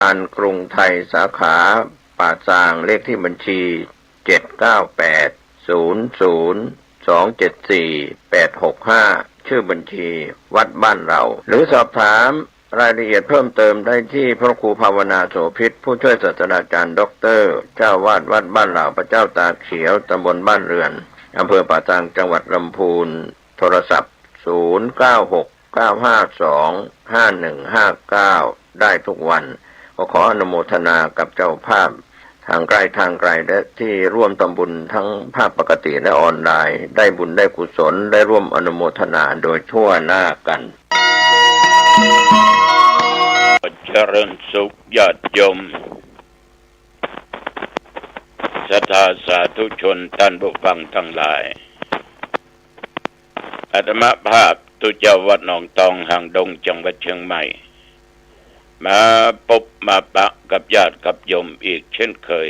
การกรุงไทยสาขาป่าซางเลขที่บัญชี7980027485ชื่อบัญชีวัดบ้านเราหรือสอบถามรายละเอียดเพิ่มเติมได้ที่พระครูภาวนาโสภิตผู้ช่วยศาสตราจารย์ด็อกเตอร์เจ้าวาดวัดบ้านเหล่าพระเจ้าตากเขียวตำบลบ้านเรือนอำเภอป่าซางจังหวัดลำพูนโทรศัพท์0969525159ได้ทุกวันก็ขออนุโมทนากับเจ้าภาพทางไกลและที่ร่วมทำบุญทั้งภาพปกติและออนไลน์ได้บุญได้กุศลได้ร่วมอนุโมทนาโดยทั่วหน้ากันเจริญสุขญาติโยมศรัทธาสาธุชนท่านผู้ฟังทั้งหลายอาตมาภาพตุเจ้าวัดหนองตองหางดงจังหวัดเชียงใหม่มาพบมาปะกับญาติกับโยมอีกเช่นเคย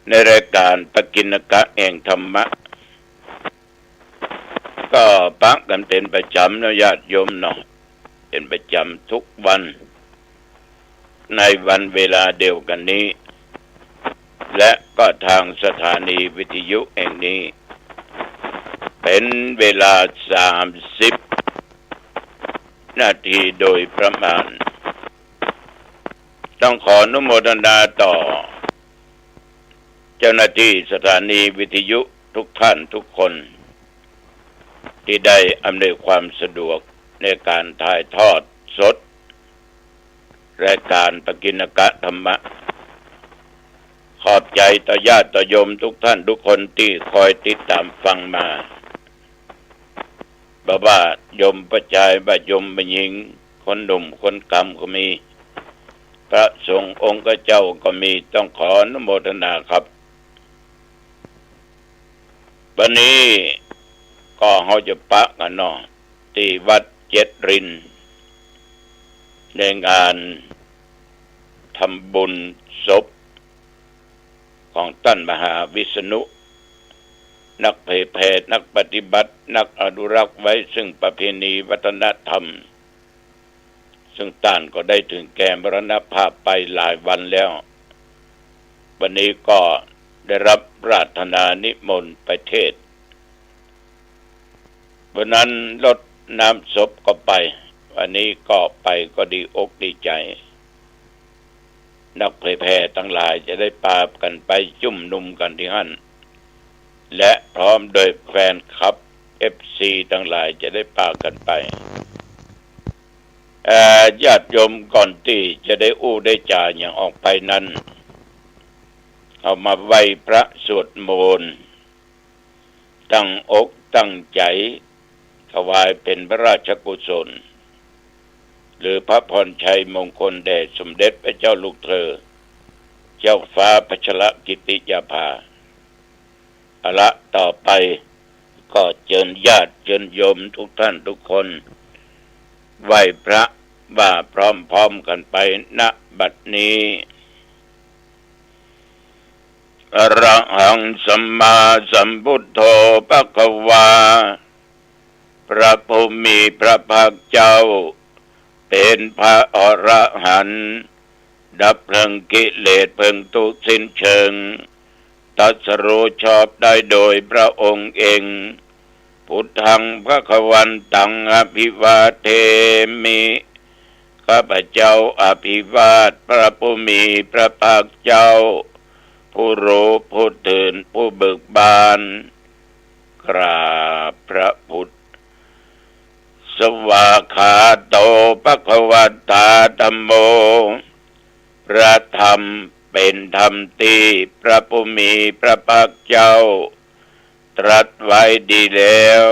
ในรายการปกิณกะแห่งธรรมะก็ปะกันเป็นประจำนะญาติโยมเนาะเป็นประจำทุกวันในวันเวลาเดียวกันนี้และก็ทางสถานีวิทยุแห่งนี้เป็นเวลา30 นาทีโดยประมาณต้องขออนุโมทนาต่อเจ้าหน้าที่สถานีวิทยุทุกท่านทุกคนที่ได้อำนวยความสะดวกในการถ่ายทอดสดรายการปกิณกะธรรมะขอบใจต่อญาติต่อโยมทุกท่านทุกคนที่คอยติดตามฟังมาบ่าโยมประชายบ่าโยมบ่หญิงคนหนุ่มคนกำก็มีพระสงฆ์องค์เจ้าก็มีต้องขออนุโมทนาครับวันนี้ก็เขาจะปะกันเนาะที่วัดเจ็ดรินในงานทำบุญศพของท่านมหาวิษณุนักเผยแผ่นักปฏิบัตินักอนุรักษ์ไว้ซึ่งประเพณีวัฒนธรรมซึ่งท่านก็ได้ถึงแก่มรณภาพไปหลายวันแล้ววันนี้ก็ได้รับราชนานิมนต์ไปเทศน์วันนั้นรดน้ำศพก็ไปวันนี้ก็ไปก็ดีอกดีใจนักเผยแผ่ทั้งหลายจะได้พากันไปจุ่มนุมกันที่นั่นและพร้อมโดยแฟนคลับ FC ทั้งหลายจะได้พากันไปญาติโยมก่อนที่จะได้อู้ได้จาอย่างออกไปนั้นเอามาไหว้พระสวดมนต์ตั้งอกตั้งใจถวายเป็นพระราชกุศลหรือพระพรชัยมงคลแด่สมเด็จพระเจ้าลูกเธอเจ้าฟ้าพัชรกิติยาภาเอาละต่อไปก็เชิญญาติเชิญโยมทุกท่านทุกคนไหว้พระว่าพร้อมๆกันไปณบัดนี้อะระหังสัมมาสัมพุทโธภควาพระผู้มีพระภาคเจ้าเป็นพระอรหันต์ดับเพลิงกิเลสเพลิงทุกข์สิ้นเชิงตรัสรู้ชอบได้โดยพระองค์เองพุทธังภควันตังอภิวาเทมิข้าพเจ้าอภิวาทพระผู้มีพระภาคเจ้าผู้รู้ผู้ตื่นผู้เบิกบานกราบพระพุทธสวากขาโตภควตาธัมโมพระธรรมเป็นธรรมที่พระผู้มีพระภาคเจ้าตรัสไว้ดีแล้ว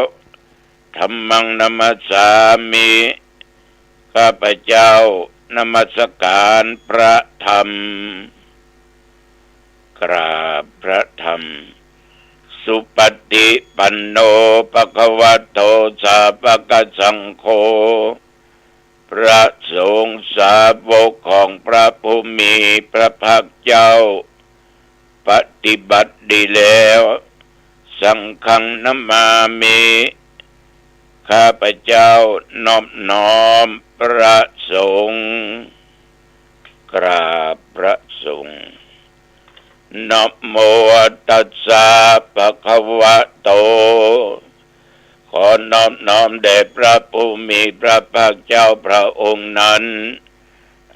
ธัมมังนัมสสามิข้าพเจ้านมัสการพระธรรมกราบพระธรรมสุปฏิปันโนภควโตสาวกสังโฆพระสงฆ์สาวกของพระผู้มีพระภาคเจ้าปฏิบัติดีแล้วสังฆังนัมมามิข้าพเจ้านอบน้อมพระสงฆ์ กราบพระสงฆ์นะโมตัสสะภะคะวะโตขอนอบน้อมแด่พระผู้มีพระภาคเจ้าพระองค์นั้น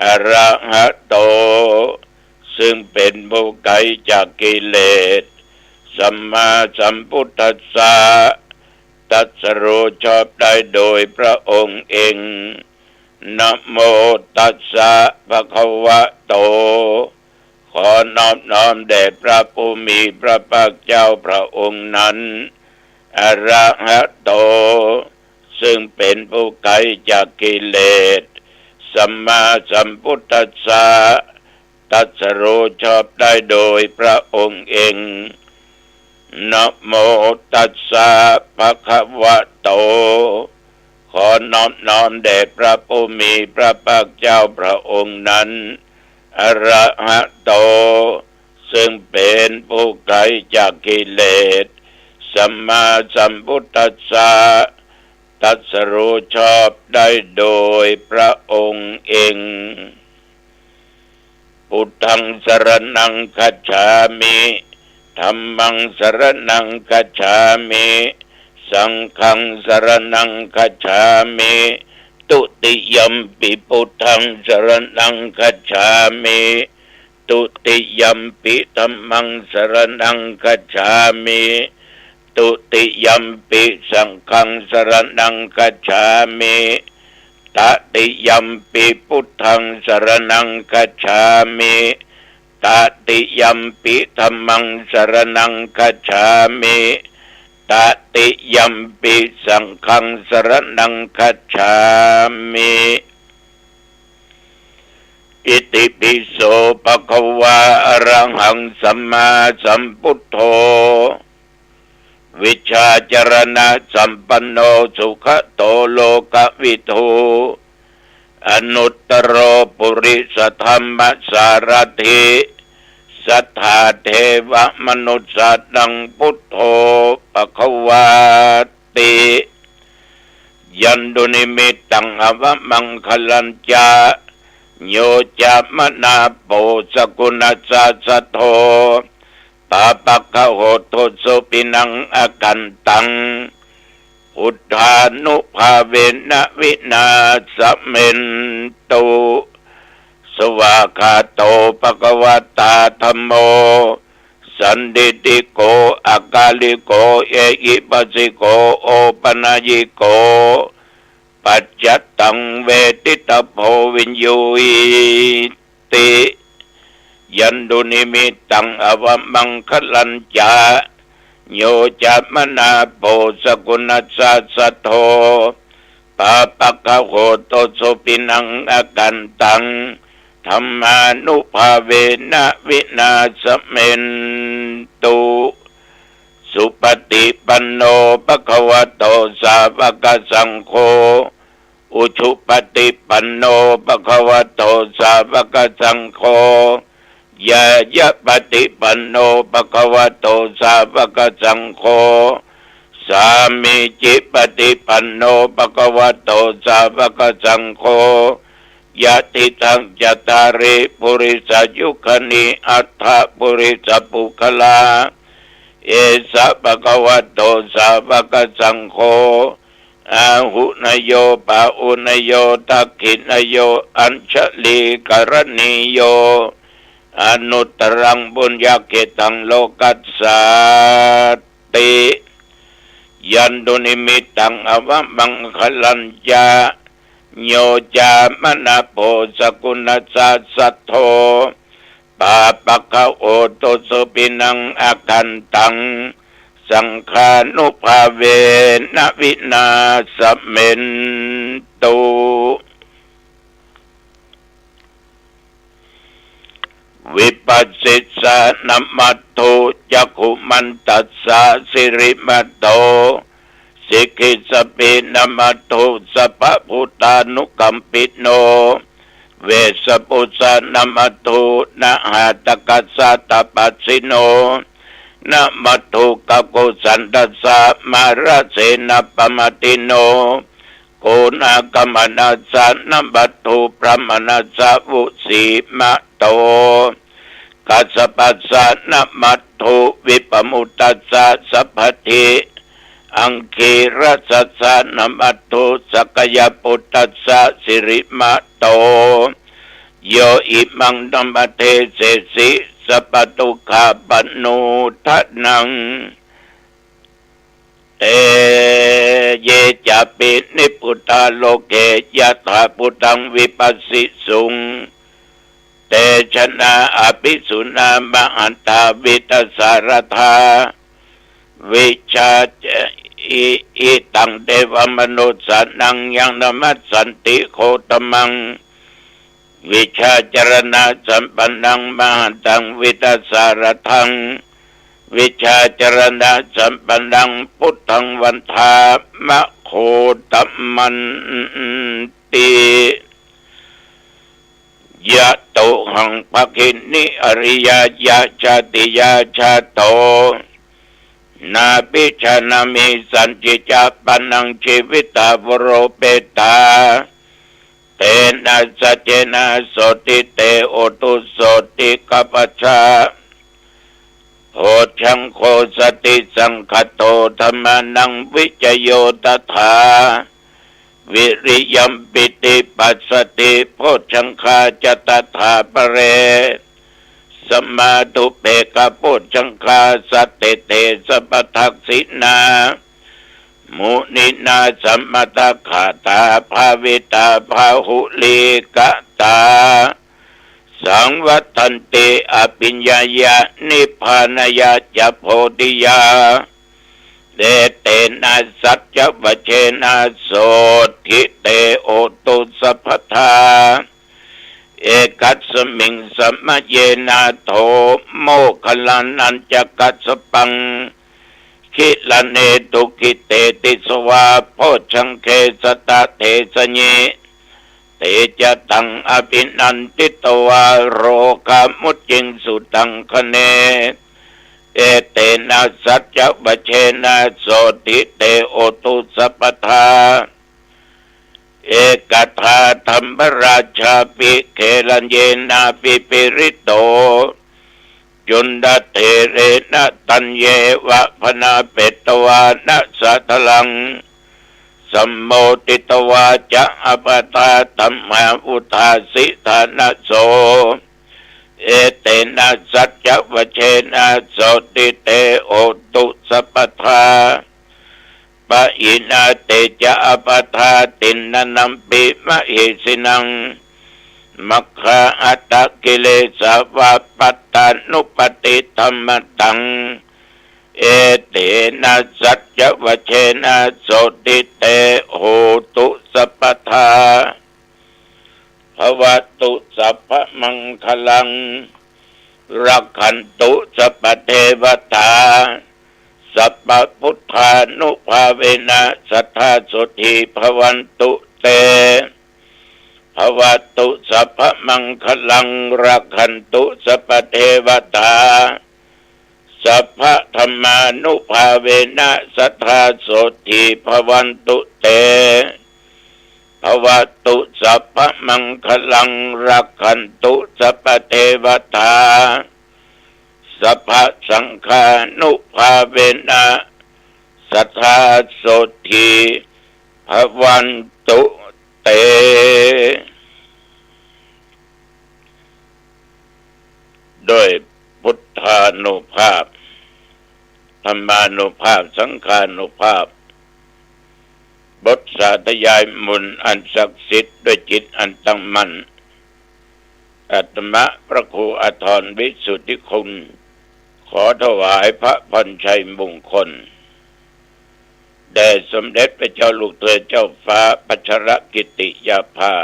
อะระหะโตซึ่งเป็นผู้ไกลจากกิเลสสัมมาสัมพุทธัสสะตรัสรู้ชอบได้โดยพระองค์เองนะโมตัสสะภะคะวะโตขอนอบน้อมแด่พระผู้มีพระภาคเจ้าพระองค์นั้นอะระหะโตซึ่งเป็นผู้ไกลจากกิเลสสัมมาสัมพุทธัสสะตรัสรู้ชอบได้โดยพระองค์เองนะโมตัสสะภะคะวะโตขอนอบน้อมแด่พระผู้มีพระภาคเจ้าพระองค์นั้นอะระหะโตซึ่งเป็นผู้ไกลจากกิเลสสัมมาสัมพุทธัสสะตรัสรู้ชอบได้โดยพระองค์เองพุทธังสรณังคัจฉามิธัมมังสรณังคัจฉามิสังฆังสรณังคัจฉามิตุติยัมปิพุทธังสรณังคัจฉามิตุติยัมปิธัมมังสรณังคัจฉามิตุติยัมปิสังฆังสรณังคัจฉามิตติยัมปิพุทธังสรณังคัจฉามิตติยัมปิธัมมังสรณังคัจฉามิตติยัมปิสังฆังสรณังคัจฉามิอิติปิโสภะคะวะอะระหังสัมมาสัมพุทโธวิชชาจรณะสัมปันโนสุขโตโลกวิทูอนุตตโรปุริสธรรมสารถิสัทธาเทวมนุสสะดังพุทโธภควาติยันดุนิมิตตังอวมังคลัญจาโยจามนาโปสกุณัสสะสัทโธปาปะคะโหโทสุปินังอากันตังพุทธานุภาเวนะวินาสเมนตุสวากขาโตภควตาธัมโมสันดิติโกอากาลิโกเอหิปัสสิโกโอปนายิโกปัจจตังเวทิตโพวินยูอิติยันดุนิมิตตังอวมังคลัญจาโยจามนาโปสกุณัสสะสัทโธปาปะคะโหโตสุปินังอากันตังธัมมานุภาเวนะวินาสเมนตุสุปฏิปันโนภะคะวะโตสาวกสังโฆอุชุปฏิปันโนภะคะวะโตสาวกสังโฆยายะปฏิปันโนภะคะวะโตสาวกสังโฆสามิจิปฏิปันโนภะคะวะโตสาวกสังโฆยะติทังจตาริปุริสยุคณิอัฏฐปุริสปุคลาเอสะภะคะวะโตสาวกสังโฆอาหุนโยปะอุนโยตักขินโยอัญชลีกรณีโยอนุตตรังบุญญาเกตังโลกัสสาติยันดุนิมิตตังอวมังคลัญจาโยจามนาโพสกุณัสสะสัทโธปาปะคะโอโตสุปินังอากันตังสังฆานุภาเวนะวินาสเมนตุวิปัสสิสานัมมัตถุจักขุมันตัสสะสิริมัตโตสิกขิสปินัมมัตถุสัพพพุทธานุกัมปิโนเวสปุสานัมมัตถุนะหาตกัสสะตปัสสิโนนะมัตถุกกุสันตัสสะมาราเสนะปมติโนโก โกนากรรมนาสานัมบัตถุพระมนาสาวุสีมะโตกัสสปัสสะนะมัตถุวิปมุตตัสสะสัพพทิอังคีรัสสะนะมัตถุสักยปุตตัสสะสิริมะโตโยอิมังธัมมเทเสสิสัพพทุกขาปนูทะนังเตเยจะปินิพุทธาโลเกยะถาพุทธังวิปัสสิสุงเตชนะอภิสุนามหันตาวิตสารธาวิชาอิตังเดวมนุสานังยังนมัสสันติโคตมังวิชาจรณะสัมปันนังมหันตังวิตสารทังวิชาจรณะสัมปันนังพุทธังวันทามะโคตมันติยะโตหังภคินิอริยยะชาติยาชาโตนาปิชานามิสันจิจาปันนังชีวิตาวโรเปตาเตนะสัจเจนะโสติเตโอตุโสติกัปปะชาโหชังโคสติสังคโตธรรมานังวิจโยตถาวิริยัมปิติปัสสติโพชังคาจตถาปะเรสมาธุเปกะโพชังคาสัตเตเตสัพพทักษินามุนินาสัมมตขาตาภาวิตาภาหุลิกตาสังวัฏันติอภิญญายะนิพพานายะจะโพธิยาเดเตนะสัจจวเชนะโสทิเตโอตุสัพพทาเอกัสสมิงสัมมเยนะโทโมคลันนันจะกัสสปังคิลเนตุกิเตติสวาโพชังเคสตะเทสญิเตจตังอภินันติตวาโรกามุจจิงสุตังคะเนเอเตนะสัจจวเชนะโสติเตโอตุสัพพทาเอกทาธรรมราชาปิเคลันเยนะปิปิริโตจุนดาเทเรนะตัญเยวะพนาเปตวานะสัทลังสัมโมติตวาจะอปตาตัมมาอุทาสิธานะโสเอเตนะสัจจวเชนะโสติเตโอตุสัพพทาปะอินาเตจะอปทาตินนัมปิมะเหสินังมัคคะอัตตกิเลสวะปัตตานุปติธรรมตังเอเตนะสัจจวเชนะโสติเตโหตุสัพพทาภวตุสัพพมังคลังรักขันตุสัพพเทวตาสัพพพุทธานุภาเวนะสัทธาสุธีภวันตุเตภวตุสัพพมังคลังรักขันตุสัพพเทวตาสัพพธรรมานุภาเวนะสัทธาสุธีภวันตุเตภวตุสัพพมังคลังรักขันตุสัพพเทวตาสัพพสังฆานุภาเวนะสัทธาสุธีภวันตุเตโดยพุทธานุภาพธรรมานุภาพสังฆานุภาพบทสาธยายมนต์อันศักดิ์สิทธิ์ด้วยจิตอันตั้งมั่นอาตมะพระครูอาทรวิสุทธิคุณขอถวายพระพรชัยมงคลแด่สมเด็จพระเจ้าลูกเธอเจ้าฟ้าพัชรกิติยาภา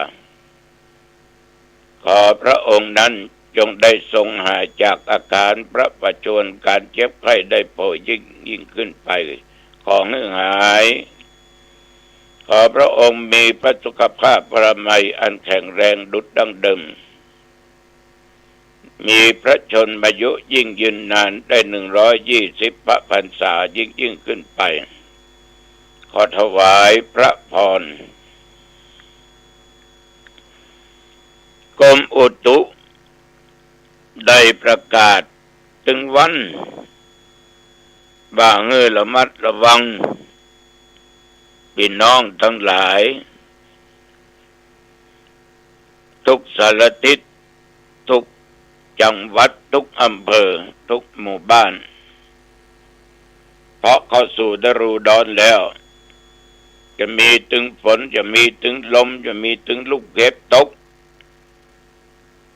ขอพระองค์นั้นจงได้ทรงหายจากอาการพระประชวรการเจ็บไข้ได้ป่วยยิ่งขึ้นไปขอให้หายขอพระองค์มีพระสุขภาพพระมัยอันแข็งแรงดุจดังเดิมมีพระชนมายุยิ่งยืนนานได้120 พระพรรษายิ่งขึ้นไปขอถวายพระพร กรมอุตุได้ประกาศถึงวันว่าระมัดระวังพี่น้องทั้งหลายทุกสารทิศทุกจังหวัดทุกอำเภอทุกหมู่บ้านเพราะเข้าสู่ฤดูร้อนแล้วจะมีถึงฝนจะมีถึงลมจะมีถึงลูกเห็บตก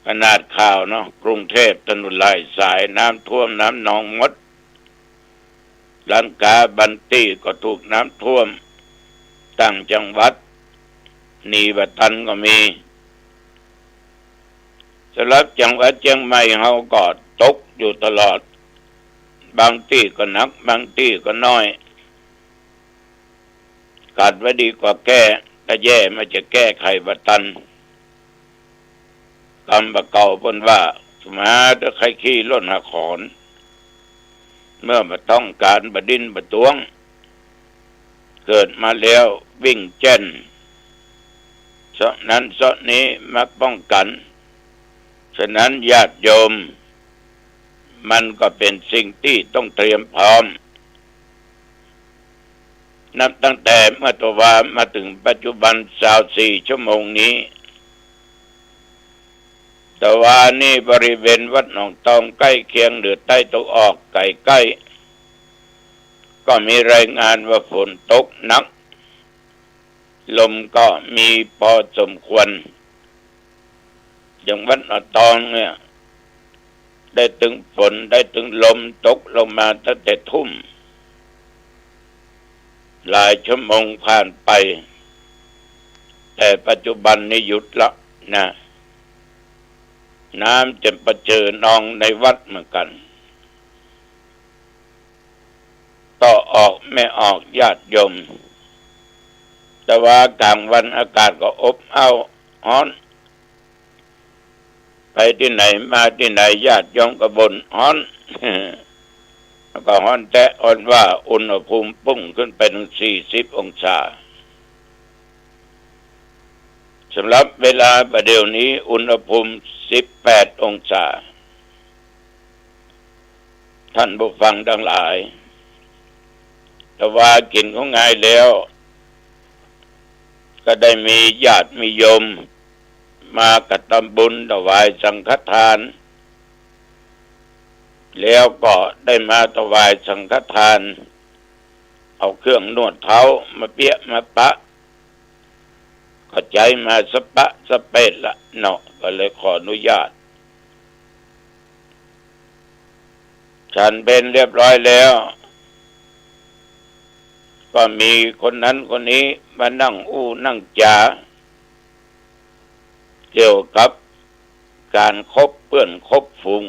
ขนาดข่าวเนาะกรุงเทพถนนหลายสายน้ำท่วมน้ำหนองมดลังกาบันตี้ก็ถูกน้ำท่วมต่างจังหวัดนีบัตันก็มีสำหรับจังหวัดเชียงใหม่เฮาก็ตกอยู่ตลอดบางที่ก็หนักบางที่ก็น้อยกัดไว้ดีกว่าแก้ถ้าแย่มันจะแก้ไขบัตันคำบะเก่าเพิ่นว่าสมาถ้าใครขี้ล้นหาขอนเมื่อมาต้องการบดินบะตวงเกิดมาแล้ววิ่งเจ้นเสาะนั้นเสาะนี้มาป้องกันฉะนั้นญาติโยมมันก็เป็นสิ่งที่ต้องเตรียมพร้อมนับตั้งแต่เมื่อตัววามาถึงปัจจุบัน24 ชั่วโมงนี้แต่ว่านี่บริเวณวัดหนองตองใกล้เคียงเหนือใต้ตะออกใกล้ก็มีรายงานว่าฝนตกหนักลมก็มีพอสมควรอย่างวัดหนองตองเนี่ยได้ถึงฝนได้ถึงลมตกลงมาตั้งแต่ทุ่มหลายชั่วโมงผ่านไปแต่ปัจจุบันนี้หยุดละนะน้ำจะประเจิญนองในวัดเหมือนกันก็ออกไม่ออกญาติโยมแต่ว่ากลางวันอากาศก็อบอ้าวร้อนไปที่ไหนมาที่ไหนญาติโยมก็บ่นร้อนแล้วก็ร้อนแต่อ่อนว่าอุณหภูมิพุ่งขึ้นไปถึง40 องศาสำหรับเวลาประเดี๋ยวนี้อุณหภูมิ18 องศาท่านผู้ฟังทั้งหลายแต่ว่ากินของง่ายแล้วก็ได้มีญาติมีโยมมากระทำบุญถวายสังฆทานแล้วก็ได้มาถวายสังฆทานเอาเครื่องนวดเท้ามาเปียมาปะก็ใจมาสปะสเปดละเนาะก็เลยขออนุญาตฉันเป็นเรียบร้อยแล้วก็มีคนนั้นคนนี้มานั่งนั่งจาเกี่ยวกับการคบเพื่อนคบฝูง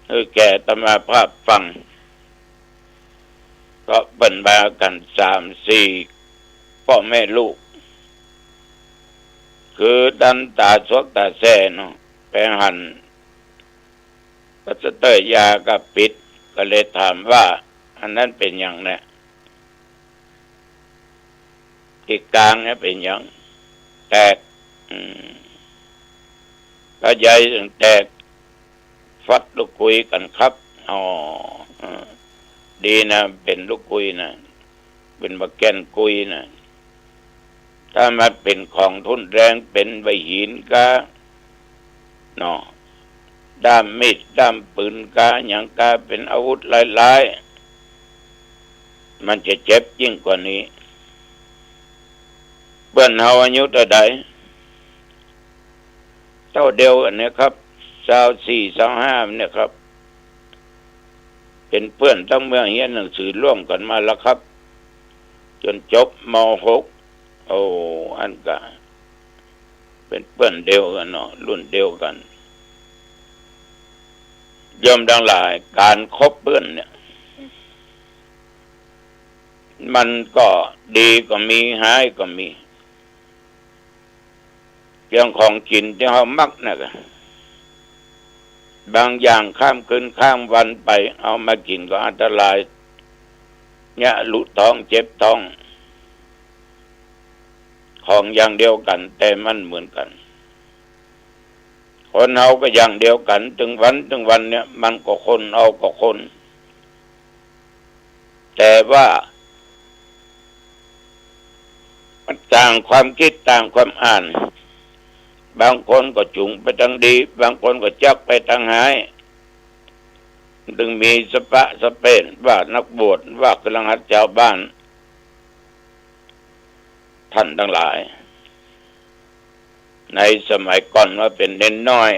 ให้แก่อาตมาภาพฟังก็บรรดากัน3-4พ่อแม่ลูกคือดันตาสวกตาแซ่เนาะไปหันก็จะเตยยากับปิดก็เลยถามว่าอันนั้นเป็นอย่างไรที่กลางเนี่ยเป็นอย่างแตกก็ใหญ่ถึงแตกฟัดลูกคุยกันครับอ๋อดีนะเป็นลูกคุยนะเป็นบักแกนคุยนะถ้ามันเป็นของทุนแรงเป็นใบหินก็เนาะด้ามมีดด้ามปืนก็อย่างก็เป็นอาวุธหลายๆมันจะเจ็บยิ่งกว่านี้เบิ้นเฮาอายุเท่าใดเท่าเดียวกันเนี่ยครับ24 25เนี่ยครับเป็นเพื่อนตั้งเมื่อเรียนหนังสือร่วมกันมาแล้วครับจนจบม.6 โอ้อันก็เป็นเพื่อนเดียวกันเนาะรุ่นเดียวกันโยมทั้งหลายการคบเพื่อนเนี่ยมันก็ดีก็มีหายก็มีเรื่องของกินที่เขามักนะก็บางอย่างข้ามคืนข้ามวันไปเอามากินก็อันตรายเนี่ยลุท้องเจ็บท้องของอย่างเดียวกันแต่มันเหมือนกัน คนเอาก็อย่างเดียวกันถึงวันเนี่ยมันก็คนเอาก็คนแต่ว่ามันต่างความคิดต่างความอ่านบางคนก็จุงไปทางดีบางคนก็จักไปทางหายถึงมีสปะสเปนว่านักบวชว่ากำลังหัดชาวบ้านท่านทั้งหลายในสมัยก่อนว่าเป็นเน้นน้อย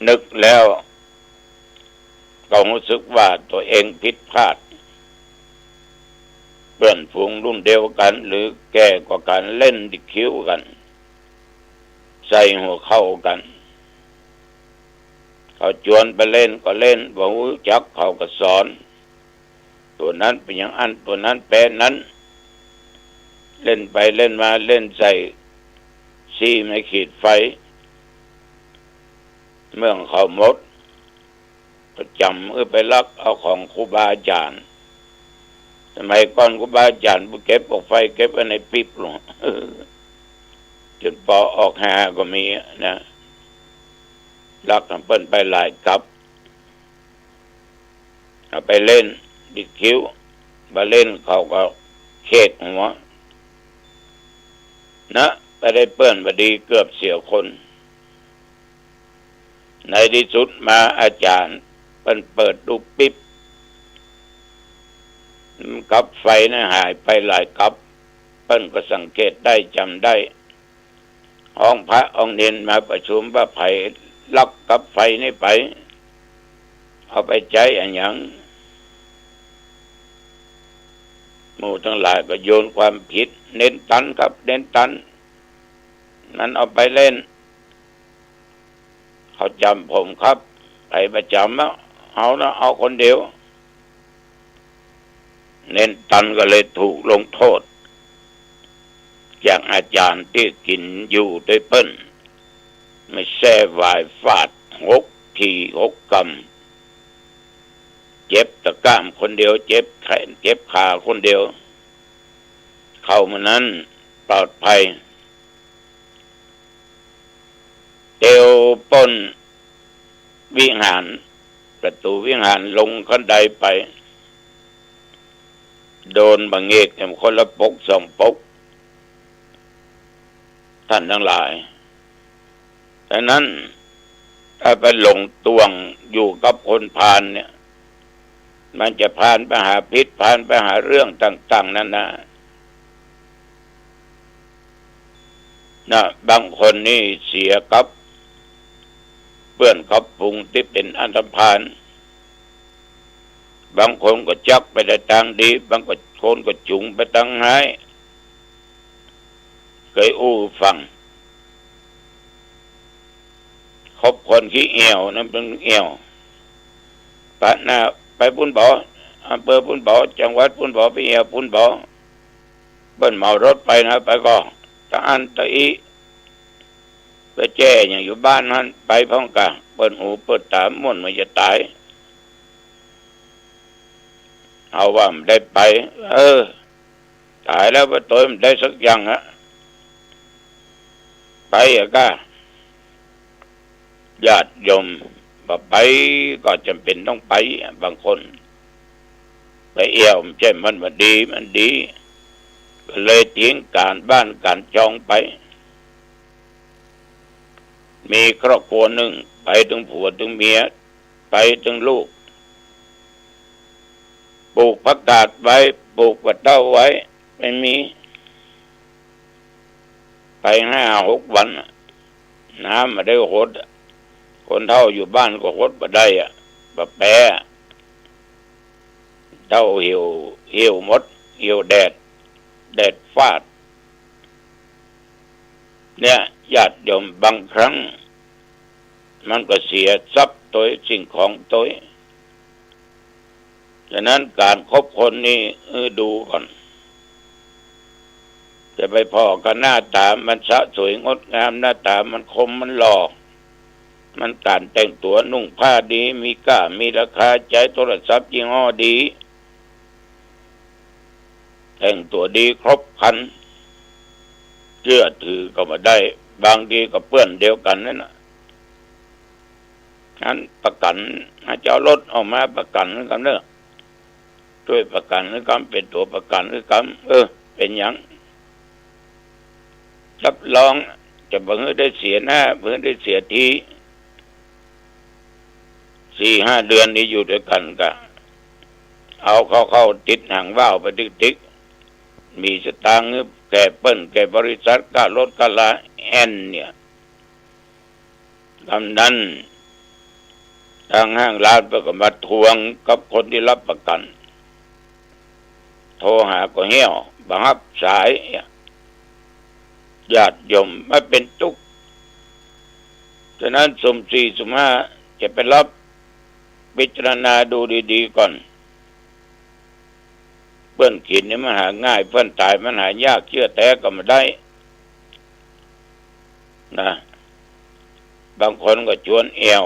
นึกแล้วก็รู้สึกว่าตัวเองผิดพลาดเพื่อนฝูงรุ่นเดียวกันหรือแก่กว่ากันเล่นดิคิ้วกันใส่หัวเข้ากันเขาชวนไปเล่นก็เล่นบ่รู้จักเขาก็สอนตัวนั้นเป็นอย่างอันตัวนั้นแปลนั้นเล่นไปเล่นมาเล่นใส่ซี่ไม่ขีดไฟเมื่อเขาหมดก็จำไปลักเอาของครูบาอาจารย์สมัยก่อนครูบาอาจารย์เก็บออกไฟเก็บไว้ในปิ๊บลงจนปอออกหาก็มีนะลักเปิ้นไปหลายกับเอาไปเล่นดิคิ้วมาเล่นเขาก็เขกหัวนะไปได้เปิ้นบดีเกือบเสียคนในที่สุดมาอาจารย์เปิดดูปิ๊บกับไฟนะหายไปหลายกับเปิ้นก็สังเกตได้จำได้ห้องพระองค์เนนมาประชุมว่าไผลักกับไฟนี่ไปเอาไปใจอันยังหมู่ทั้งหลายก็โยนความผิดเน้นตันครับเน้นตันนั้นเอาไปเล่นเขาจำผมครับไปประจำแล้วเอานะเอาคนเดียวเน้นตันก็เลยถูกลงโทษจากอาจารย์ที่กินอยู่ด้วยเปิ้นไม่แช่วายฟาด6 ที 6 กำเจ็บตะกร้ามคนเดียวเจ็บแขนเจ็บขาคนเดียวเข้ามานั้นปลอดภัยเอวป้นวิหารประตูวิหารลงขั้นใดไปโดนบางเอกคนละปก2 ปกท่านทั้งหลายแต่นั้นถ้าไปหลงตวงอยู่กับคนพาลเนี่ยมันจะพาลไปหาพิษพาลไปหาเรื่องต่างๆนั่นนะบางคนนี่เสียกับเพื่อนเขาปรุงที่เป็นอันธพาลบางคนก็จักไปในทางดีบางคนก็จุงไปทางหายเคยฟังคบคนขี้เอี่ยวนั่นเป็นเอี่ยวปะหน้าไปปุ้นบ่ออำเภอปุ้นบ่อจังหวัดปุ้นบ่อไปเอี่ยวปุ้นบ่อเบิ้ลเมารถไปนะไปก็ตะอันตะอีไปแจ้อย่างอยู่บ้านนั้นไปพ้องกะเปิดหูเปิดตาม่วนมันจะตายเอาว่ามันได้ไปตายแล้วว่าตัวมันได้สักอย่างฮะไปก็ญาติโยมบ่ไปก็จำเป็นต้องไปบางคนไปเอี่ยวมันใช่มันดีมันดีก็เลยทิ้งการบ้านการจองไปมีครอบครัวหนึ่งไปถึงผัวถึงเมียไปถึงลูกปลูกผักกาดไว้ปลูกกระเต้าไว้ไม่มีไป5-6 วันน้ำมาได้หดคนเฒ่าอยู่บ้านก็หดมาได้บะแปะเต้าเหี่ยวหมดเหี่ยวแดดฟาดเนี่ยญาติโยมบางครั้งมันก็เสียทรัพย์ตัวสิ่งของตัวฉะนั้นการคบคนนี่ดูก่อนจะไปพอกันหน้าตามันสะสวยงดงามหน้าตามันคมมันหล่อมันการแต่งตัวนุ่งผ้าดีมีก้ามีราคาใจโทรศัพท์ยี่ห้อดีแต่งตัวดีครบครันเชื่อถือก็มาได้ บางทีก็เพื่อนเดียวกันนั่นนะงั้นประกันอาจจะเอารถออกมาประกันกันเนอะช่วยประกันหรือกำเป็นตัวประกันหรือกำเป็นอย่างรับรองจะเพิ่งได้เสียหน้าเพิ่งได้เสียที4-5 เดือนนี้อยู่ด้วยกันก็เอาเข้าติดหางว่าวไปติ๊กมีสตางค์แก่เปิ้นแก่บริษัทก็ลดก็ละแอนเนี่ยทำนั้นทางห้างร้านก็มาทวงกับคนที่รับประกันโทรหาก็เหี้ยวบังคับสายญาติโยมไม่เป็นทุกข์ฉะนั้นสุ่ม4 สุ่ม 5จะไปรับพิจารณาดูดีๆก่อนเพื่อนขิดนี่มันหาง่ายเพื่อนตายมันหายากเชื่อแท้ก็ไม่ได้นะบางคนก็ชวนเอว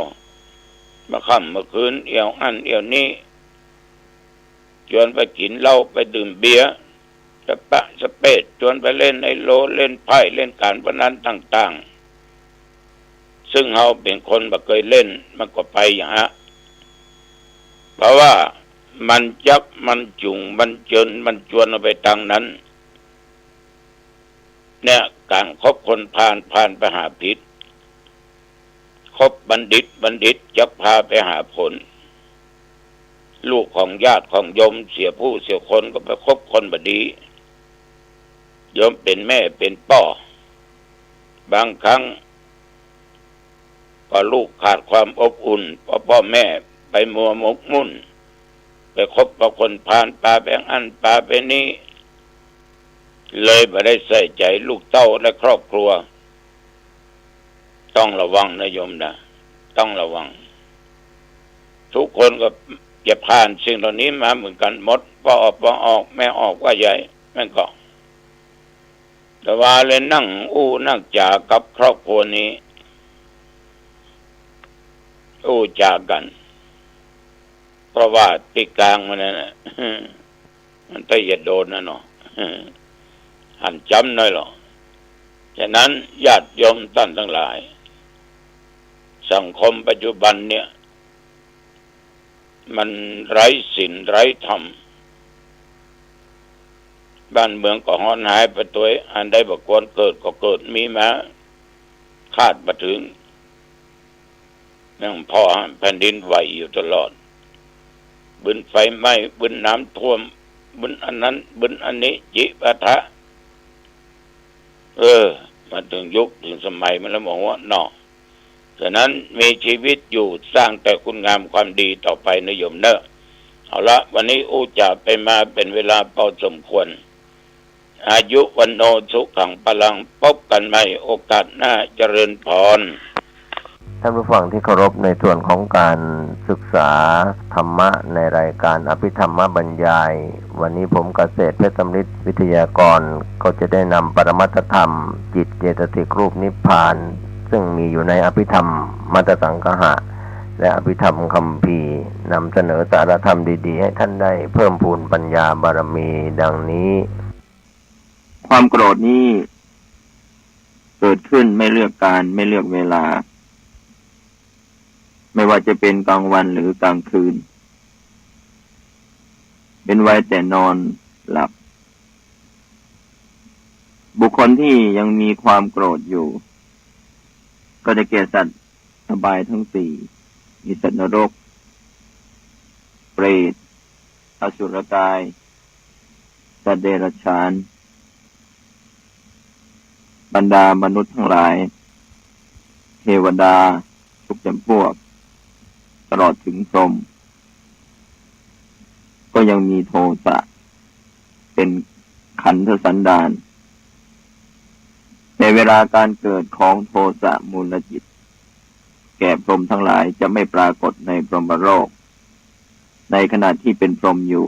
มาค่ำเมื่อคืนเอวอันเอวนี้ชวนไปกินเหล้าไปดื่มเบียร์จะปะสเปดชวนไปเล่นไอโลเล่นไพ่เล่นการพนันต่างๆซึ่งเราเป็นคนบ่เคยเล่นมันก็ไปอย่างฮะเพราะว่ามันจับมันจุงมันเจินมันชวนเอาไปทางนั้นเนี่ยการคบคนผ่านไปหาผิดคบบัณฑิตจะพาไปหาผลลูกของญาติของโยมเสียผู้เสียคนก็ไปคบคนบดีโยมเป็นแม่เป็นพ่อบางครั้งก็ลูกขาดความอบอุ่นเพราะพ่อแม่ไปมัวหมกมุ่นไปคบกับคนผ่านปาแบงอันปาไปนี้เลยไม่ได้ใส่ใจลูกเต้าและครอบครัวต้องระวังนะโยมนะต้องระวังทุกคนก็จะผ่านสิ่งเหล่านี้มาเหมือนกันหมดพอออกแม่ออกว่าใหญ่แม่ก็แต่ว่าเลยนั่งนั่งจ่ากับครอบครัวนี้จ่ากันเพราะว่าติกลางมันน่ะมันต้องอย่าโดนนะเนาะหันจำหน่อยหรอฉะนั้นญาติโยมท่านทั้งหลายสังคมปัจจุบันเนี่ยมันไร้ศีลไร้ธรรมบ้านเมืองก็หอนหายไปตัวอันใดบ่ควรเกิดก็เกิดมีมาคาดบ่ถึงนั่งพอแผ่นดินไหวอยู่ตลอดบึนไฟไหม้บึนน้ำท่วมบึนอันนั้นบึนอันนี้จิปะทะมาถึงยุคถึงสมัยมันแล้วบอกว่าเนาะฉะนั้นมีชีวิตอยู่สร้างแต่คุณงามความดีต่อไปนะโยมเนอะเอาละวันนี้จะไปมาเป็นเวลาพอสมควรอายุวันโนสุขังพลังพบกันใหม่โอกาสหน้าเจริญพรท่านผู้ฟังที่เคารพในส่วนของการศึกษาธรรมะในรายการอภิธรรมบรรยายวันนี้ผมเกษตรเพชรสำริดวิทยากรก็จะได้นำปรมัตถธรรมจิตเจตสิกรูปนิพพานซึ่งมีอยู่ในอภิธรรมมัตตสังคหะและอภิธรรมคัมภีร์นำเสนอสารธรรมดีๆให้ท่านได้เพิ่มพูนปัญญาบารมีดังนี้ความโกรธนี้เกิดขึ้นไม่เลือกการไม่เลือกเวลาไม่ว่าจะเป็นกลางวันหรือกลางคืนเป็นไว้แต่นอนหลับบุคคลที่ยังมีความโกรธอยู่ก็จะแก่สัตว์อบายทั้ง4มีสัตว์นรกเปรตอสุรกายสัตว์เดรัจฉานบรรดามนุษย์ทั้งหลายเทวดาทุกจำพวกตลอดถึงพรหมก็ยังมีโทสะเป็นขันธสันดานในเวลาการเกิดของโทสะมูลจิตแก่พรหมทั้งหลายจะไม่ปรากฏในพรหมโลกในขณะที่เป็นพรหมอยู่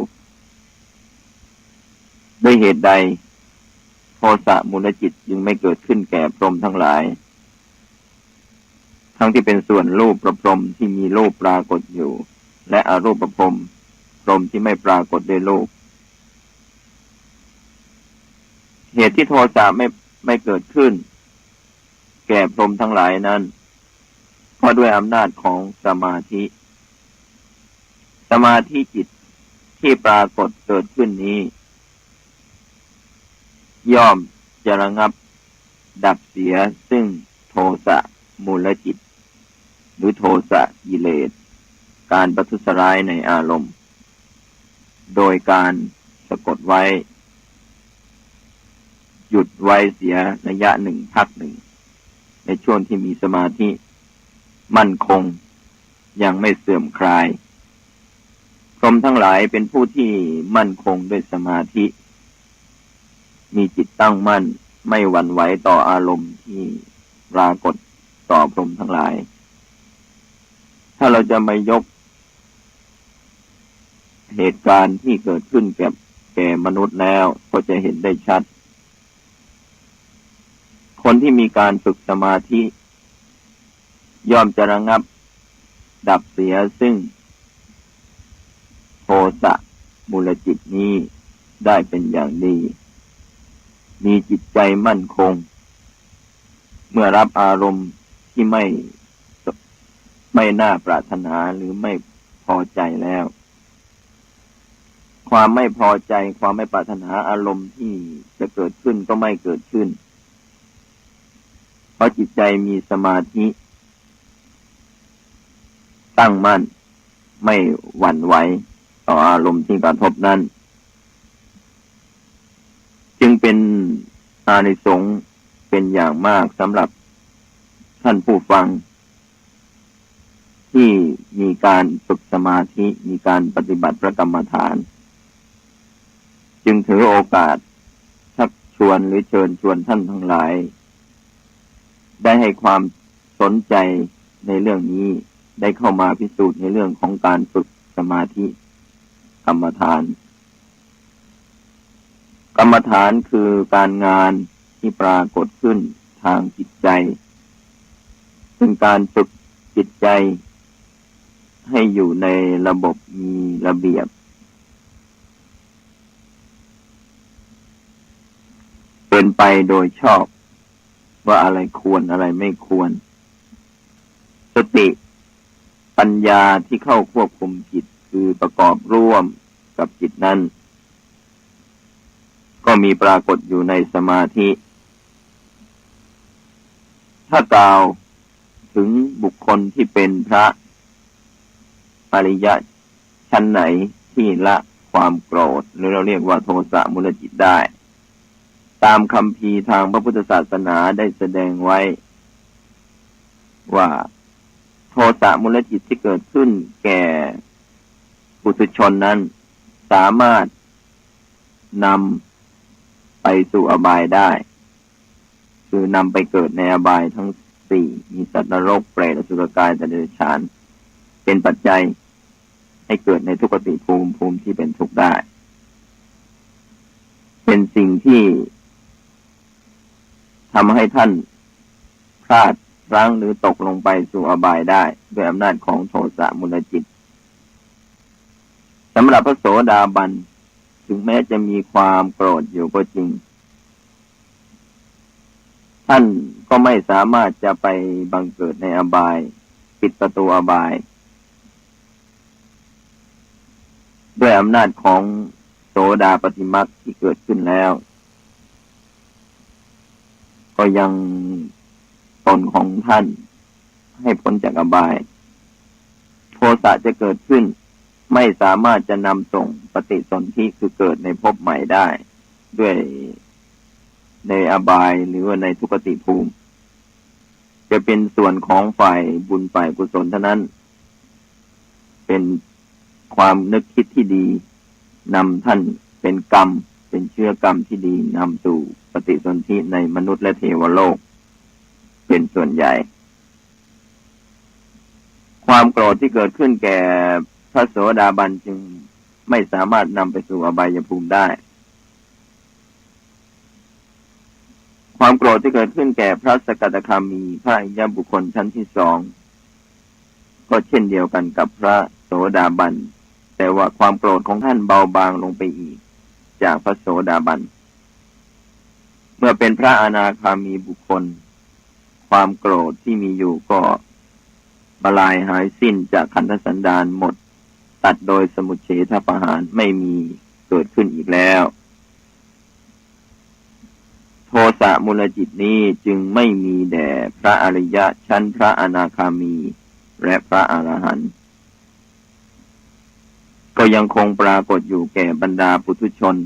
ด้วยเหตุใดโทสะมูลจิตจึงไม่เกิดขึ้นแก่พรหมทั้งหลายทั้งที่เป็นส่วนรูปประพรหมที่มีรูปปรากฏอยู่และอรูปประพรหมพรหมที่ไม่ปรากฏด้วยรูปเหตุที่โทสะไม่เกิดขึ้น แก่พรหมทั้งหลายนั้นเพราะด้วยอำนาจของสมาธิจิตที่ปรากฏเกิดขึ้นนี้ย่อมจะระงับดับเสียซึ่งโทสะมูลจิตหรือโทสะกิเลสการประทุษร้ายในอารมณ์โดยการสะกดไว้หยุดไว้เสียระยะหนึ่งพักหนึ่งในช่วงที่มีสมาธิมั่นคงยังไม่เสื่อมคลายพรหมทั้งหลายเป็นผู้ที่มั่นคงด้วยสมาธิมีจิตตั้งมั่นไม่หวั่นไหวต่ออารมณ์ที่ปรากฏต่อพรหมทั้งหลายถ้าเราจะมายกเหตุการณ์ที่เกิดขึ้นแก่มนุษย์แล้วก็จะเห็นได้ชัดคนที่มีการฝึกสมาธิย่อมจะระงับดับเสียซึ่งโทสะมูลจิตนี้ได้เป็นอย่างดีมีจิตใจมั่นคงเมื่อรับอารมณ์ที่ไม่น่าปรารถนาหรือไม่พอใจแล้วความไม่พอใจความไม่ปรารถนาอารมณ์ที่จะเกิดขึ้นก็ไม่เกิดขึ้นเพราะจิตใจมีสมาธิตั้งมั่นไม่หวั่นไหวต่ออารมณ์ที่กระทบนั้นจึงเป็นอานิสงส์เป็นอย่างมากสำหรับท่านผู้ฟังที่มีการฝึกสมาธิมีการปฏิบัติพระกรรมฐานจึงถือโอกาสชักชวนหรือเชิญชวนท่านทั้งหลายได้ให้ความสนใจในเรื่องนี้ได้เข้ามาพิสูจน์ในเรื่องของการฝึกสมาธิกรรมฐานคือการงานที่ปรากฏขึ้นทางจิตใจเป็นการฝึกจิตใจให้อยู่ในระบบมีระเบียบเป็นไปโดยชอบว่าอะไรควรอะไรไม่ควรสติปัญญาที่เข้าควบคุมจิตคือประกอบร่วมกับจิตนั้นก็มีปรากฏอยู่ในสมาธิถ้ากล่าวถึงบุคคลที่เป็นพระอริยะชั้นไหนที่ละความโกรธหรือเราเรียกว่าโทสะมูลจิตได้ตามคัมภีร์ทางพระพุทธศาสนาได้แสดงไว้ว่าโทสะมูลจิตที่เกิดขึ้นแก่ปุถุชนนั้นสามารถนำไปสู่อบายได้คือนำไปเกิดในอบายทั้งสี่มีสัตว์นรกเปรตอสุรกายและเดรัจฉานเป็นปัจจัยให้เกิดในทุกขติภูมิที่เป็นทุกข์ได้เป็นสิ่งที่ทำให้ท่านพลาดพลั้งหรือตกลงไปสู่อบายได้ด้วยอำนาจของโทสะมูลจิตสำหรับพระโสดาบันถึงแม้จะมีความโกรธอยู่ก็จริงท่านก็ไม่สามารถจะไปบังเกิดในอบายปิดประตูอบายด้วยอำนาจของโสดาปัตติมรรคที่เกิดขึ้นแล้วก็ยังตนของท่านให้พ้นจากอบายโทสะจะเกิดขึ้นไม่สามารถจะนำส่งปฏิสนธิคือเกิดในภพใหม่ได้ด้วยในอบายหรือว่าในทุกขติภูมิจะเป็นส่วนของฝ่ายบุญฝ่ายกุศลเท่านั้นเป็นความนึกคิดที่ดีนำท่านเป็นกรรมเป็นเชื้อกรรมที่ดีนำสู่ปฏิสนธิในมนุษย์และเทวโลกเป็นส่วนใหญ่ความโกรธที่เกิดขึ้นแก่พระโสดาบันจึงไม่สามารถนำไปสู่อบายภูมิได้ความโกรธที่เกิดขึ้นแก่พระสกทาคามีพระอริยบุคคลชั้นที่สองก็เช่นเดียวกันกับพระโสดาบันแต่ว่าความโกรธของท่านเบาบางลงไปอีกจากพระโสดาบันเมื่อเป็นพระอนาคามีบุคคล ความโกรธที่มีอยู่ก็บลายหายสิ้นจากขันธสันดานหมดตัดโดยสมุจเฉทประหารไม่มีเกิดขึ้นอีกแล้วโทสะมูลจิตนี้จึงไม่มีแด่พระอริยะชั้นพระอนาคามีและพระอรหันต์ก็ยังคงปรากฏอยู่แก่บรรดาปุถุชน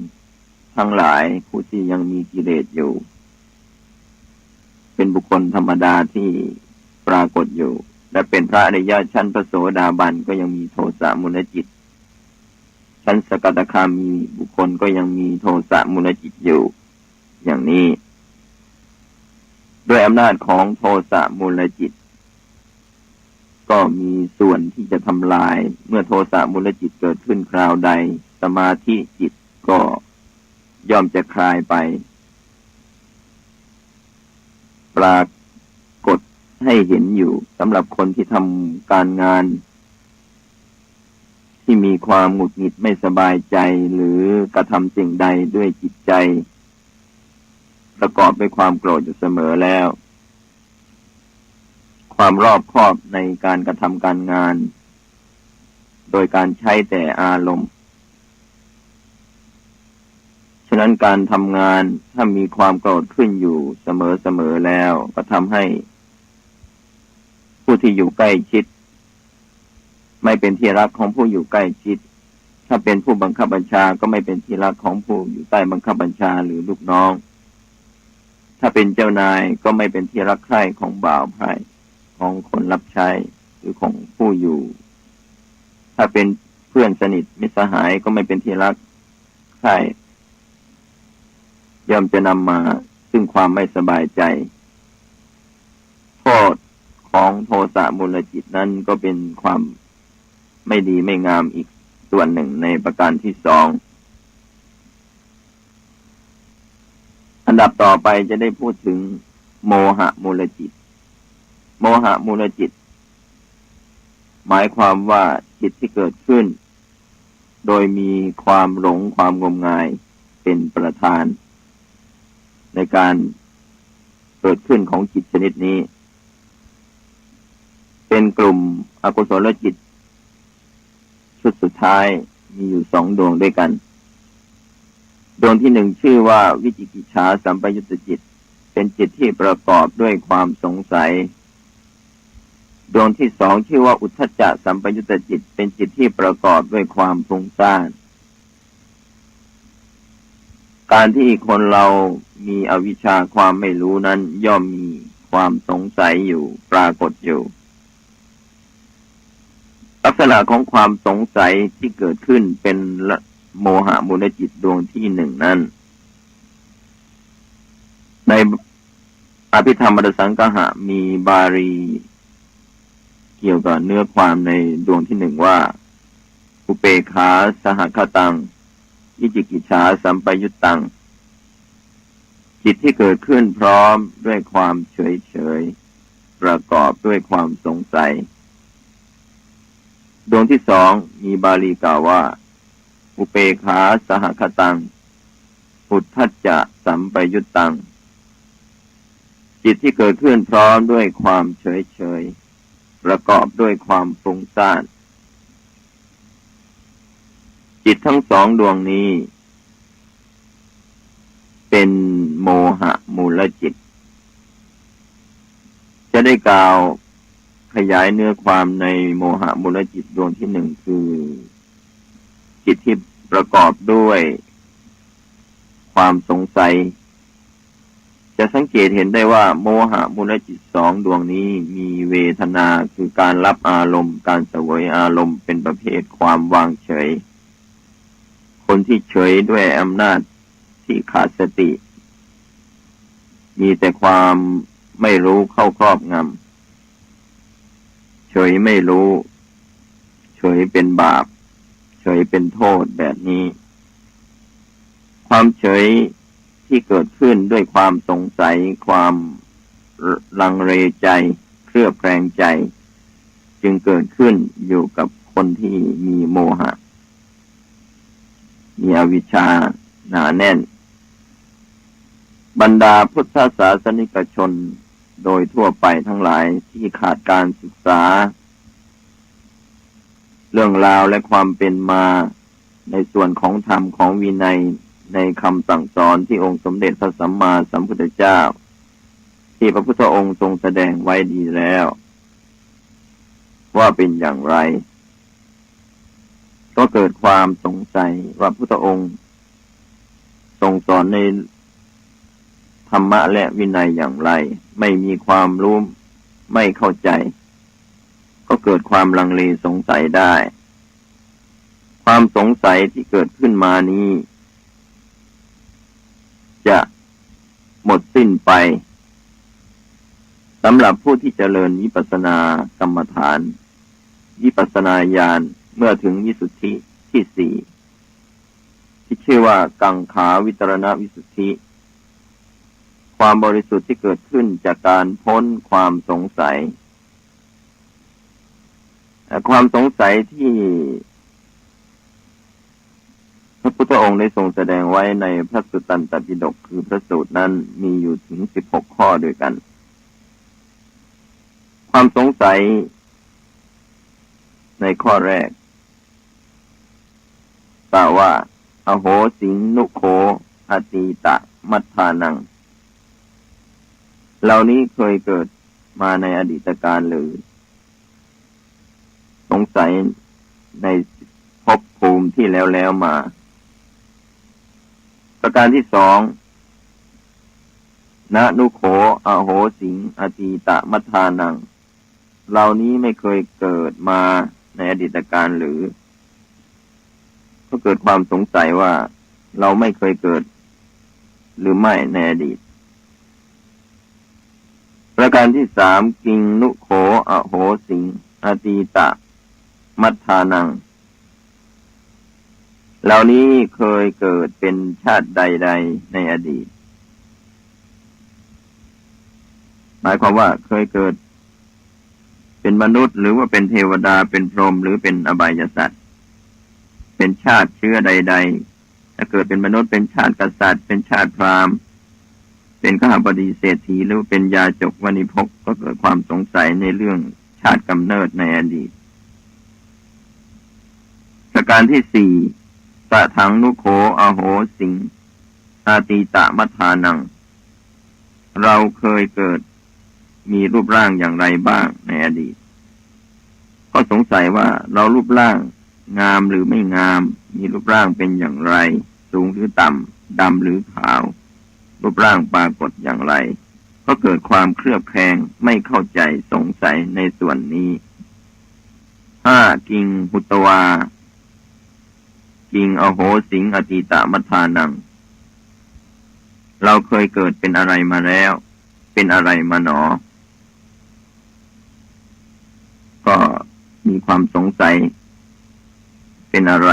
ทั้งหลายผู้ที่ยังมีกิเลสอยู่เป็นบุคคลธรรมดาที่ปรากฏอยู่และเป็นพระอริยะชั้นพระโสดาบันก็ยังมีโทสะมูลจิตชั้นสกทาคามีบุคคลก็ยังมีโทสะมูลจิตอยู่อย่างนี้ด้วยอำนาจของโทสะมูลจิตก็มีส่วนที่จะทำลายเมื่อโทสะมูลจิตเกิดขึ้นคราวใดสมาธิจิตก็ย่อมจะคลายไปปรากฏให้เห็นอยู่สำหรับคนที่ทำการงานที่มีความหงุดหงิดไม่สบายใจหรือกระทำสิ่งใดด้วยจิตใจประกอบด้วยความโกรธอยู่เสมอแล้วความรอบคอบในการกระทำการงานโดยการใช้แต่อารมณ์ฉะนั้นการทำงานถ้ามีความโกรธขึ้นอยู่เสมอแล้วก็ทำให้ผู้ที่อยู่ใกล้ชิดไม่เป็นที่รักของผู้อยู่ใกล้ชิดถ้าเป็นผู้บังคับบัญชาก็ไม่เป็นที่รักของผู้อยู่ใต้บังคับบัญชาหรือลูกน้องถ้าเป็นเจ้านายก็ไม่เป็นที่รักใคร่ของบ่าวไพร่ของคนรับใช้หรือของผู้อยู่ถ้าเป็นเพื่อนสนิทมิตรสหายก็ไม่เป็นที่รักใคร่ย่อมจะนำมาซึ่งความไม่สบายใจโทษของโทสะมูลจิตนั้นก็เป็นความไม่ดีไม่งามอีกส่วนหนึ่งในประการที่สองอันดับต่อไปจะได้พูดถึงโมหะมูลจิตโมหะมูลจิตหมายความว่าจิตที่เกิดขึ้นโดยมีความหลงความงมงายเป็นประธานในการเกิดขึ้นของจิตชนิดนี้เป็นกลุ่มอกุศลจิตชุดสุดท้ายมีอยู่สองดวงด้วยกันดวงที่หนึ่งชื่อว่าวิจิกิจฉาสัมปยุตตจิตเป็นจิตที่ประกอบด้วยความสงสัยดวงที่สองชื่อว่าอุทธัจจะสัมปยุตตจิตเป็นจิตที่ประกอบด้วยความฟุ้งซ่านการที่คนเรามีอวิชชาความไม่รู้นั้นย่อมมีความสงสัยอยู่ปรากฏอยู่ลักษณะของความสงสัยที่เกิดขึ้นเป็นโมหะมูลจิตดวงที่หนึ่งนั้นในอภิธรรมมัทสังคหะมีบาลีเกี่ยวกับเนื้อความในดวงที่หนึ่งว่าอุเปกขาสหคตังวิจิกิจฉาสัมปยุตตังจิตที่เกิดขึ้นพร้อมด้วยความเฉยประกอบด้วยความสงสัยดวงที่สองมีบาลีกล่าวว่าอุเปกขาสหคตังอุทธัจจะสัมปยุตตังจิตที่เกิดขึ้นพร้อมด้วยความเฉยประกอบด้วยความฟุ้งซ่านจิตทั้งสองดวงนี้เป็นโมหะมูลจิตจะได้กล่าวขยายเนื้อความในโมหะมูลจิตดวงที่หนึ่งคือจิตที่ประกอบด้วยความสงสัยจะสังเกตเห็นได้ว่าโมหะมูลจิตสองดวงนี้มีเวทนาคือการรับอารมณ์การเสวยอารมณ์เป็นประเภทความวางเฉยคนที่เฉยด้วยอำนาจที่ขาดสติมีแต่ความไม่รู้เข้าครอบงำเฉยไม่รู้เฉยเป็นบาปเฉยเป็นโทษแบบนี้ความเฉยที่เกิดขึ้นด้วยความสงสัยความลังเลใจเครือบแคลงใจจึงเกิดขึ้นอยู่กับคนที่มีโมหะมีอวิชชาหนาแน่นบรรดาพุทธศาสนิกชน โดยทั่วไปทั้งหลายที่ขาดการศึกษาเรื่องราวและความเป็นมาในส่วนของธรรมของวินัยในคำสั่งสอนที่องค์สมเด็จพระสัมมาสัมพุทธเจ้าที่พระพุทธองค์ทรงแสดงไว้ดีแล้วว่าเป็นอย่างไรก็เกิดความสงสัยว่าพุทธองค์ทรงสอนในธรรมะและวินัยอย่างไรไม่มีความรู้ไม่เข้าใจก็เกิดความลังเลสงสัยได้ความสงสัยที่เกิดขึ้นมานี้จะหมดสิ้นไปสำหรับผู้ที่เจริญวิปัสสนากรรมฐานวิปัสสนาญาณเมื่อถึงวิสุทธิที่สี่ที่ชื่อว่ากังขาวิตรณวิสุทธิความบริสุทธิ์ที่เกิดขึ้นจากการพ้นความสงสัยความสงสัยที่พระพุทธองค์ได้ทรงแสดงไว้ในพระสุตตันตปิฎกคือพระสูตรนั้นมีอยู่ถึง16ข้อด้วยกันความสงสัยในข้อแรกกล่าวว่าอโหสิงนุโขอตีตะมัฏฐานังเหล่านี้เคยเกิดมาในอดีตการหรือสงสัยในภพภูมิที่แล้วมาประการที่สองนะนุโขอโหสิงอตีตะมัฏฐานังเหล่านี้ไม่เคยเกิดมาในอดีตการหรือก็เกิดความสงสัยว่าเราไม่เคยเกิดหรือไม่ในอดีตประการที่สามกิงนุโขอโหสิงอตีตะมัฏฐานังเหล่านี้เคยเกิดเป็นชาติใดๆในอดีตหมายความว่าเคยเกิดเป็นมนุษย์หรือว่าเป็นเทวดาเป็นพรหมหรือเป็นอบายสัตว์เป็นชาติเชื้อใดๆถ้าเกิดเป็นมนุษย์เป็นชาติกษัตริย์เป็นชาติพราหมณ์เป็นข้าบดีเศรษฐีหรือเป็นยาจกวณิพกก็เกิดความสงสัยในเรื่องชาติกำเนิดในอดีตประการที่สี่สะถังนุโขอโหสิงอาตีตะมัฏฐานังเราเคยเกิดมีรูปร่างอย่างไรบ้างในอดีตก็สงสัยว่าเรารูปร่างงามหรือไม่งามมีรูปร่างเป็นอย่างไรสูงหรือต่ำดำหรือขาวรูปร่างปรากฏอย่างไรก็เกิดความเคลือบแคลงไม่เข้าใจสงสัยในส่วนนี้ห้ากิงหุตวากิงอโหสิงอตีตะมัฏฐานังเราเคยเกิดเป็นอะไรมาแล้วเป็นอะไรมาหนอก็มีความสงสัยเป็นอะไร